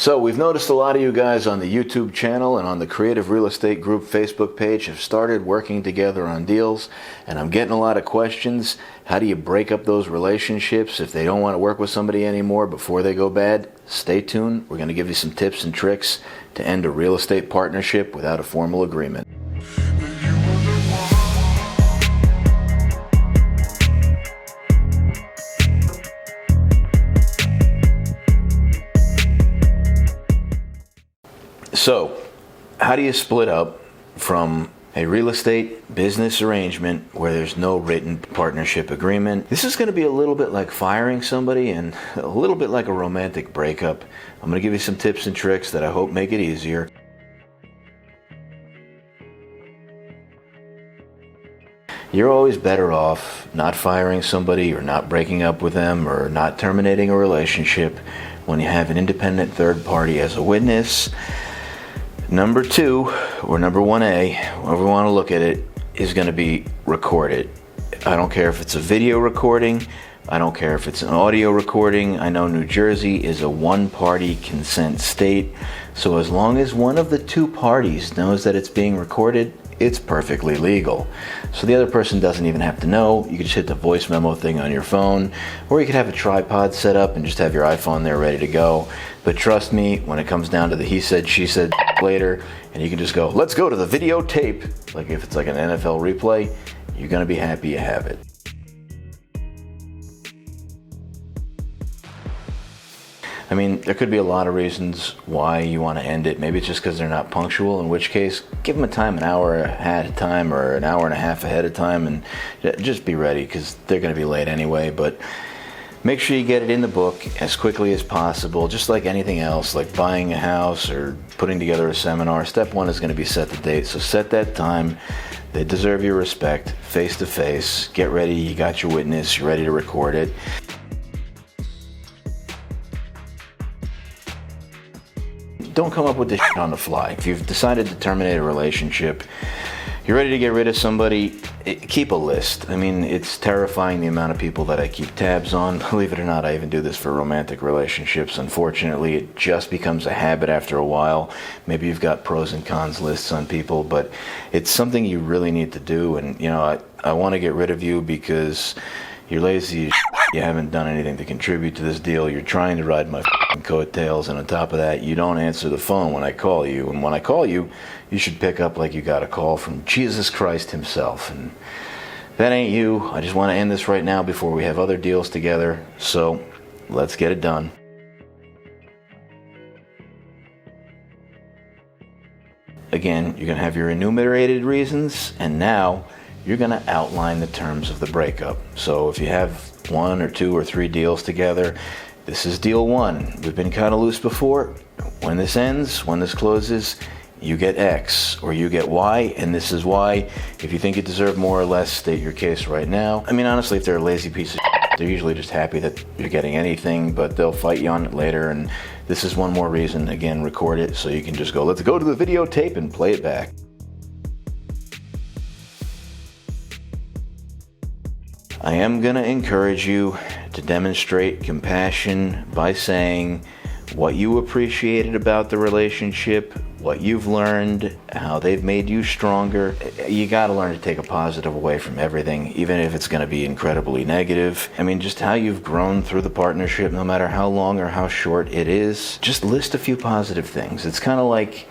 So we've noticed a lot of you guys on the YouTube channel and on the Creative Real Estate Group Facebook page have started working together on deals, and I'm getting a lot of questions. How do you break up those relationships if they don't want to work with somebody anymore before they go bad? Stay tuned. We're going to give you some tips and tricks to end a real estate partnership without a formal agreement. So, how do you split up from a real estate business arrangement where there's no written partnership agreement? This is going to be a little bit like firing somebody and a little bit like a romantic breakup. I'm going to give you some tips and tricks that I hope make it easier. You're always better off not firing somebody or not breaking up with them or not terminating a relationship when you have an independent third party as a witness. Number 2, or number 1A, however we want to look at it, is going to be recorded. I don't care if it's a video recording. I don't care if it's an audio recording. I know New Jersey is a one-party consent state. So as long as one of the two parties knows that it's being recorded, it's perfectly legal. So the other person doesn't even have to know. You can just hit the voice memo thing on your phone, or you could have a tripod set up and just have your iPhone there ready to go. But trust me, when it comes down to the he said, she said later, and you can just go, let's go to the videotape, like if it's like an NFL replay, you're going to be happy you have it. I mean, there could be a lot of reasons why you want to end it. Maybe it's just because they're not punctual, in which case, give them a time, an hour ahead of time or an hour and a half ahead of time, and just be ready because they're going to be late anyway. But make sure you get it in the book as quickly as possible, just like anything else, like buying a house or putting together a seminar. Step 1 is going to be set the date, so set that time. They deserve your respect, face to face. Get ready, you got your witness, you're ready to record it. Don't come up with this shit on the fly. If you've decided to terminate a relationship, you're ready to get rid of somebody, keep a list. I mean, it's terrifying the amount of people that I keep tabs on. Believe it or not, I even do this for romantic relationships. Unfortunately, it just becomes a habit after a while. Maybe you've got pros and cons lists on people, but it's something you really need to do. And, you know, I want to get rid of you because you're lazy. You haven't done anything to contribute to this deal. You're trying to ride my coattails, and on top of that, you don't answer the phone when I call you. And when I call you, you should pick up like you got a call from Jesus Christ himself. And that ain't you. I just want to end this right now before we have other deals together. So let's get it done. Again, you're going to have your enumerated reasons, and now you're going to outline the terms of the breakup. So if you have 1 or 2 or 3 deals together, this is deal 1. We've been kind of loose before. When this ends, when this closes, you get X or you get Y, and this is why. If you think you deserve more or less, state your case right now. I mean, honestly, if they're a lazy piece of shit, they're usually just happy that you're getting anything, but they'll fight you on it later. And this is one more reason. Again, record it so you can just go, let's go to the videotape and play it back. I am going to encourage you to demonstrate compassion by saying what you appreciated about the relationship, what you've learned, how they've made you stronger. You got to learn to take a positive away from everything, even if it's going to be incredibly negative. I mean, just how you've grown through the partnership, no matter how long or how short it is. Just list a few positive things. It's kind of like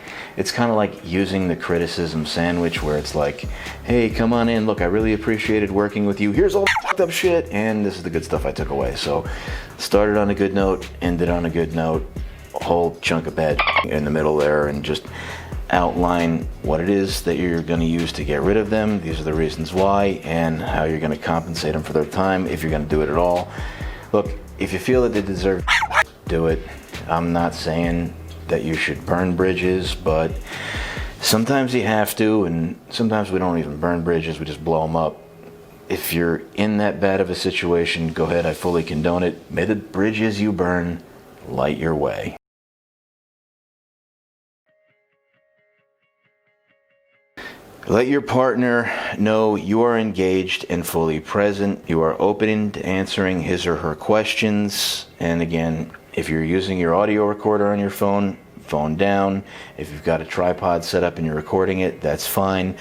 using the criticism sandwich where it's like, hey, come on in, look, I really appreciated working with you. Here's all the fucked up shit, and this is the good stuff I took away. So started on a good note, ended on a good note, a whole chunk of bad in the middle there, and just outline what it is that you're going to use to get rid of them. These are the reasons why, and how you're going to compensate them for their time, if you're going to do it at all. Look, if you feel that they deserve, do it. I'm not saying that you should burn bridges, but sometimes you have to, and sometimes we don't even burn bridges, we just blow them up. If you're in that bad of a situation, go ahead, I fully condone it. May the bridges you burn light your way. Let your partner know you are engaged and fully present. You are open to answering his or her questions. And again, If you're using your audio recorder on your phone, phone down. If you've got a tripod set up and you're recording it, that's fine.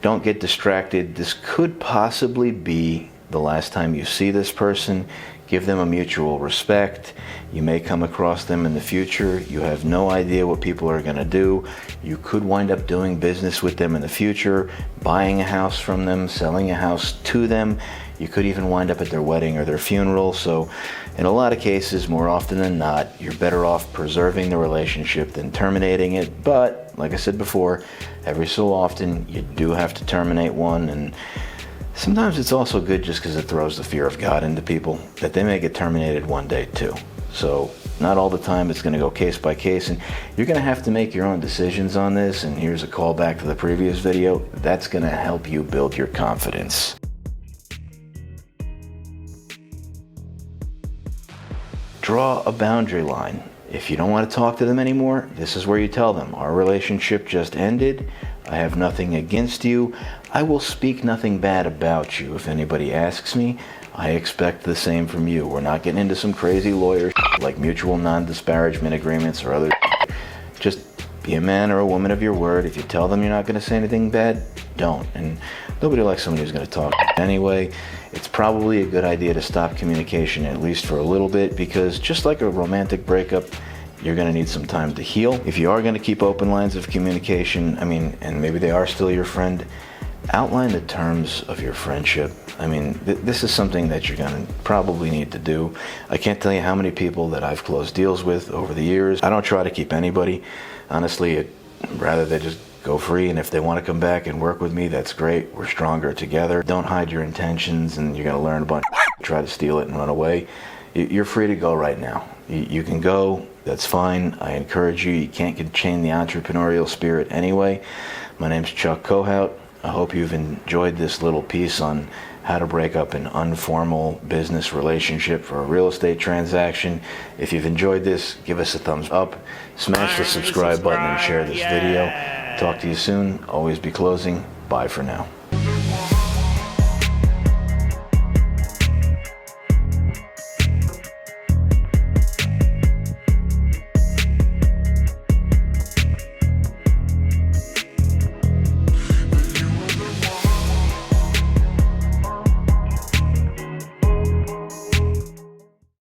Don't get distracted. This could possibly be the last time you see this person. Give them a mutual respect. You may come across them in the future. You have no idea what people are going to do. You could wind up doing business with them in the future, buying a house from them, selling a house to them. You could even wind up at their wedding or their funeral. So in a lot of cases, more often than not, you're better off preserving the relationship than terminating it. But like I said before, every so often you do have to terminate one, and sometimes it's also good just because it throws the fear of God into people, that they may get terminated one day too. So not all the time it's going to go case by case, and you're going to have to make your own decisions on this. And here's a callback to the previous video. That's going to help you build your confidence. Draw a boundary line. If you don't want to talk to them anymore, this is where you tell them, our relationship just ended. I have nothing against you. I will speak nothing bad about you. If anybody asks me, I expect the same from you. We're not getting into some crazy lawyer like mutual non-disparagement agreements or other. Just be a man or a woman of your word. If you tell them you're not going to say anything bad, don't. And nobody likes somebody who's going to talk anyway. It's probably a good idea to stop communication, at least for a little bit, because just like a romantic breakup, you're going to need some time to heal. If you are going to keep open lines of communication, and maybe they are still your friend, outline the terms of your friendship. This is something that you're going to probably need to do. I can't tell you how many people that I've closed deals with over the years. I don't try to keep anybody. Honestly, I'd rather they just go free, and if they want to come back and work with me, that's great. We're stronger together. Don't hide your intentions, and you're going to learn a bunch. Try to steal it and run away. You're free to go right now. You can go. That's fine. I encourage you. You can't chain the entrepreneurial spirit anyway. My name's Chuck Kohout. I hope you've enjoyed this little piece on how to break up an informal business relationship for a real estate transaction. If you've enjoyed this, give us a thumbs up. Smash the subscribe button and share this video. Talk to you soon. Always be closing. Bye for now.